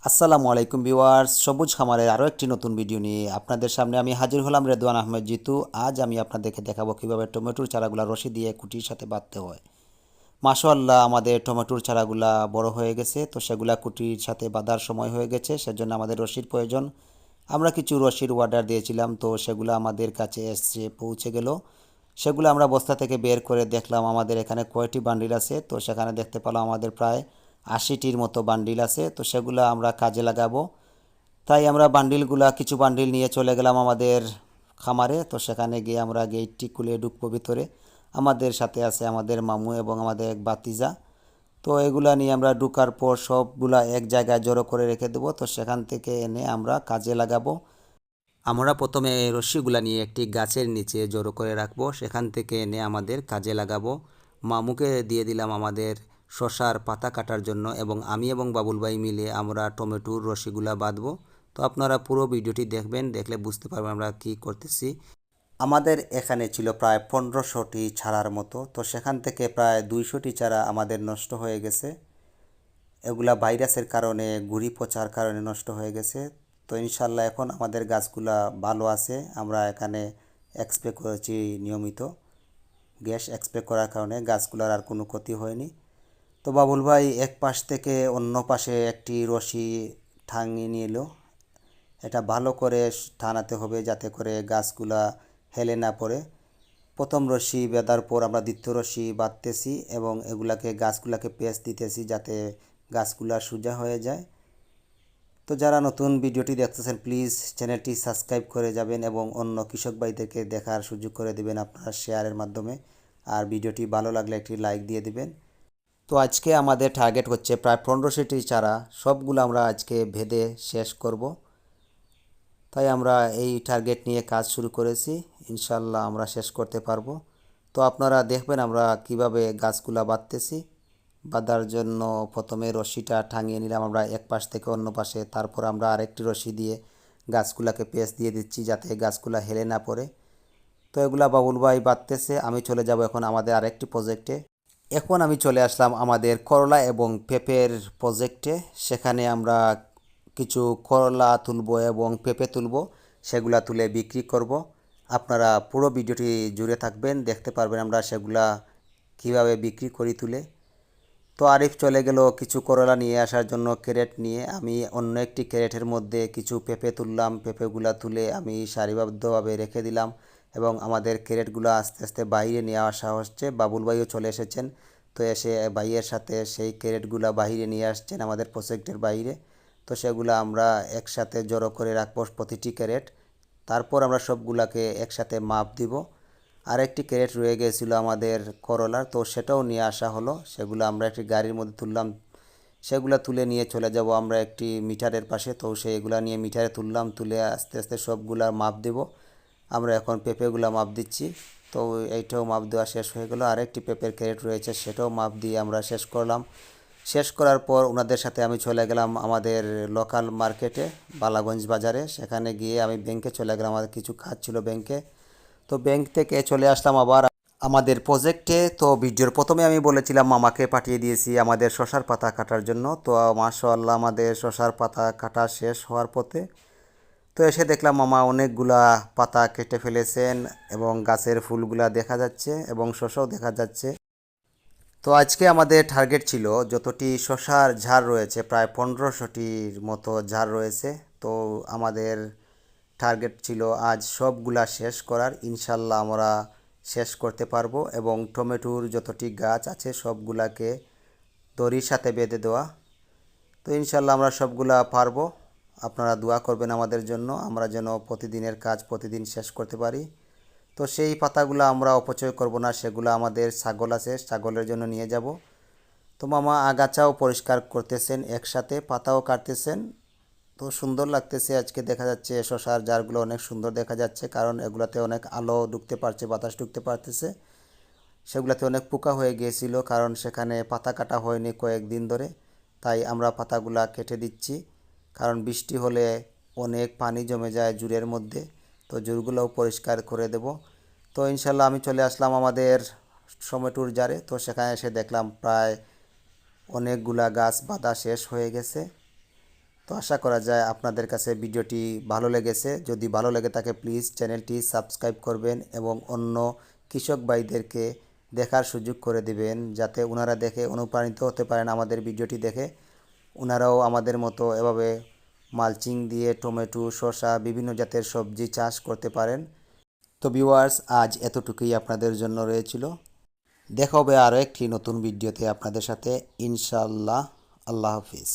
আসসালামু আলাইকুম ভিউয়ার্স, সবুজ খামারের আরও একটি নতুন ভিডিও নিয়ে আপনাদের সামনে আমি হাজির হলাম রেদওয়ান আহমেদ জিতু। আজ আমি আপনাদেরকে দেখাবো কীভাবে টমেটোর চারাগুলা রশি দিয়ে কুটির সাথে বাঁধতে হয়। মাশাআল্লাহ, আমাদের টমেটোর চারাগুলা বড় হয়ে গেছে, তো সেগুলা কুটির সাথে বাঁধার সময় হয়ে গেছে, সেজন্য আমাদের রশির প্রয়োজন। আমরা কিছু রশির অর্ডার দিয়েছিলাম, তো সেগুলো আমাদের কাছে এসে পৌঁছে গেল। সেগুলো আমরা বস্তা থেকে বের করে দেখলাম আমাদের এখানে কয়টি বান্ডিল আছে, তো সেখানে দেখতে পেলাম আমাদের প্রায় 80টির মতো বান্ডিল আছে, তো সেগুলো আমরা কাজে লাগাবো। তাই আমরা কিছু বান্ডিল নিয়ে চলে গেলাম আমাদের খামারে। তো সেখানে গিয়ে আমরা গেটটি খুলে ঢুকবো ভিতরে। আমাদের সাথে আছে আমাদের মামু এবং আমাদের এক বাতিজা। তো এগুলা নিয়ে আমরা ঢুকার পর সবগুলা এক জায়গায় জড়ো করে রেখে দেবো, তো সেখান থেকে এনে আমরা কাজে লাগাবো। আমরা প্রথমে এই রশ্মিগুলা নিয়ে একটি গাছের নিচে জড়ো করে রাখবো, সেখান থেকে এনে আমাদের কাজে লাগাবো। মামুকে দিয়ে দিলাম আমাদের শশার পাতা কাটার জন্য, এবং আমি এবং বাবুল ভাই মিলে আমরা টমেটোর রশিগুলা বাঁধবো। তো আপনারা পুরো ভিডিওটি দেখবেন, দেখলে বুঝতে পারবেন আমরা কি করতেছি। আমাদের এখানে ছিল প্রায় 1500টি চারার মতো, তো সেখান থেকে প্রায় 200টি চারা আমাদের নষ্ট হয়ে গেছে। এগুলা ভাইরাসের কারণে, গুড়ি পচার কারণে নষ্ট হয়ে গেছে। তো ইনশাল্লাহ এখন আমাদের গাছগুলা ভালো আছে। আমরা এখানে স্প্রে করেছি নিয়মিত, গ্যাস স্প্রে করার কারণে গাছগুলার আর কোনো ক্ষতি হয়নি। তো বাবুল ভাই এক পাশ থেকে অন্য পাশে একটি রশি টাঙিয়ে নিয়ে এলো। এটা ভালো করে টানাতে হবে যাতে করে গাছগুলা হেলে না পড়ে। প্রথম রশি বাঁধার পর আমরা দ্বিতীয় রশি বাঁধতেছি এবং গাছগুলাকে পেঁচ দিতেছি যাতে গাছগুলা সোজা হয়ে যায়। তো যারা নতুন ভিডিওটি দেখতেছেন প্লিজ চ্যানেলটি সাবস্ক্রাইব করে যাবেন এবং অন্য কৃষক ভাইদেরকে দেখার সুযোগ করে দিবেন আপনার শেয়ারের মাধ্যমে। আর ভিডিওটি ভালো লাগলে একটি লাইক দিয়ে দিবেন। তো আজকে আমাদের টার্গেট হচ্ছে প্রায় 1500টি চারা, সবগুলো আমরা আজকে ভেদে শেষ করব। তাই আমরা এই টার্গেট নিয়ে কাজ শুরু করেছি, ইনশাল্লাহ আমরা শেষ করতে পারবো। তো আপনারা দেখবেন আমরা কিভাবে গাছগুলা বাঁধতেছি। বাঁধার জন্য প্রথমে রশিটা টাঙিয়ে নিলাম আমরা এক পাশ থেকে অন্য পাশে, তারপর আমরা আরেকটি রশি দিয়ে গাছগুলাকে পেঁচ দিয়ে দিচ্ছি যাতে গাছগুলা হেলে না পড়ে। তো এগুলা বাবুল ভাই বাঁধতেছে, আমি চলে যাব এখন আমাদের আরেকটি প্রজেক্টে। এখন আমি চলে আসলাম আমাদের করলা এবং পেঁপের প্রজেক্টে। সেখানে আমরা কিছু করলা তুলব এবং পেঁপে তুলব, সেগুলা তুলে বিক্রি করব। আপনারা পুরো ভিডিওটি জুড়ে থাকবেন, দেখতে পারবেন আমরা সেগুলা কিভাবে বিক্রি করি তুলে। তো আরিফ চলে গেল কিছু করলা নিয়ে আসার জন্য ক্যারেট নিয়ে। আমি অন্য একটি ক্যারেটের মধ্যে কিছু পেঁপে তুললাম। পেঁপেগুলা তুলে আমি সারিবদ্ধভাবে রেখে দিলাম এবং আমাদের ক্যারেটগুলো আস্তে আস্তে বাইরে নিয়ে আসা হচ্ছে। বাবুল ভাইও চলে এসেছেন, তো এসে ভাইয়ের সাথে সেই ক্যারেটগুলো বাইরে নিয়ে আসছেন আমাদের প্রজেক্টের বাইরে। তো সেগুলো আমরা একসাথে জড়ো করে রাখবো প্রতিটি ক্যারেট। তারপর আমরা সবগুলাকে একসাথে মাপ দিব। আরেকটি ক্যারেট রয়ে গিয়েছিল আমাদের করলার, তো সেটাও নিয়ে আসা হলো। সেগুলো আমরা একটি গাড়ির মধ্যে তুললাম, সেগুলো তুলে নিয়ে চলে যাব আমরা একটি মিটারের পাশে। তো সেইগুলা নিয়ে মিটারে তুললাম, তুলে আস্তে আস্তে সবগুলা মাপ দেব। আমরা এখন পেঁপেগুলা মাপ দিচ্ছি। তো এইটাও মাপ দেওয়া শেষ হয়ে গেল। আরেকটি পেঁপের ক্যারেট রয়েছে, সেটাও মাপ দিয়ে আমরা শেষ করলাম। শেষ করার পর ওনাদের সাথে আমি চলে গেলাম আমাদের লোকাল মার্কেটে, বালাগঞ্জ বাজারে। সেখানে গিয়ে আমি ব্যাংকে চলে গেলাম, আমাদের কিছু কাজ ছিল ব্যাংকে। তো ব্যাংক থেকে চলে আসলাম আবার আমাদের প্রজেক্টে। তো ভিডিওর প্রথমে আমি বলেছিলাম মামাকে পাঠিয়ে দিয়েছি আমাদের শশার পাতা কাটার জন্য। তো মাশাআল্লাহ আমাদের শশার পাতা কাটা শেষ হওয়ার পথে। তো এসে দেখলাম মামা অনেকগুলা পাতা কেটে ফেলেছেন এবং গাছের ফুলগুলা দেখা যাচ্ছে এবং শশাও দেখা যাচ্ছে। তো আজকে আমাদের টার্গেট ছিল যতটি শশার ঝাড় রয়েছে, প্রায় 1500টির মতো ঝাড় রয়েছে। তো আমাদের টার্গেট ছিল আজ সবগুলা শেষ করার। ইনশাল্লাহ আমরা শেষ করতে পারবো এবং টমেটোর যতটি গাছ আছে সবগুলাকে দড়ির সাথে বেঁধে দেওয়া। তো ইনশাল্লাহ আমরা সবগুলা পারবো। আপনারা দোয়া করবেন আমাদের জন্য, আমরা যেন প্রতিদিনের কাজ প্রতিদিন শেষ করতে পারি। তো সেই পাতাগুলো আমরা অপচয় করব না, সেগুলো আমাদের ছাগল আছে, ছাগলের জন্য নিয়ে যাব। তো মামা আগাছাও পরিষ্কার করতেছেন, একসাথে পাতাও কাটতেছেন। তো সুন্দর লাগতেছে আজকে, দেখা যাচ্ছে শশার জারগুলো অনেক সুন্দর দেখা যাচ্ছে, কারণ এগুলাতে অনেক আলো ঢুকতে পারছে, বাতাস ঢুকতে পারতেছে। সেগুলাতে অনেক পোকা হয়ে গিয়েছিল, কারণ সেখানে পাতা কাটা হয়নি কয়েকদিন ধরে। তাই আমরা পাতাগুলা কেটে দিচ্ছি, কারণ বৃষ্টি হলে অনেক পানি জমে যায় জুরের মধ্যে। তো জুরগুলোও পরিষ্কার করে দেব। তো ইনশাল্লাহ আমি চলে আসলাম আমাদের টমেটোর জারে। তো সেখানে এসে দেখলাম প্রায় অনেকগুলা গাছ বাঁধা শেষ হয়ে গেছে। তো আশা করা যায় আপনাদের কাছে ভিডিওটি ভালো লেগেছে। যদি ভালো লেগে থাকে প্লিজ চ্যানেলটি সাবস্ক্রাইব করবেন এবং অন্য কৃষক ভাইদেরকে দেখার সুযোগ করে দিবেন, যাতে ওনারা দেখে অনুপ্রাণিত হতে পারেন আমাদের ভিডিওটি দেখে। ওনারাও আমাদের মতো এভাবে মালচিং দিয়ে টমেটো, শসা, বিভিন্ন জাতের সবজি চাষ করতে পারেন। তো ভিউয়ার্স, আজ এতটুকুই আপনাদের জন্য রয়েছিল। দেখা হবে আরও একটি নতুন ভিডিওতে আপনাদের সাথে ইনশাআল্লাহ। আল্লাহ হাফিজ।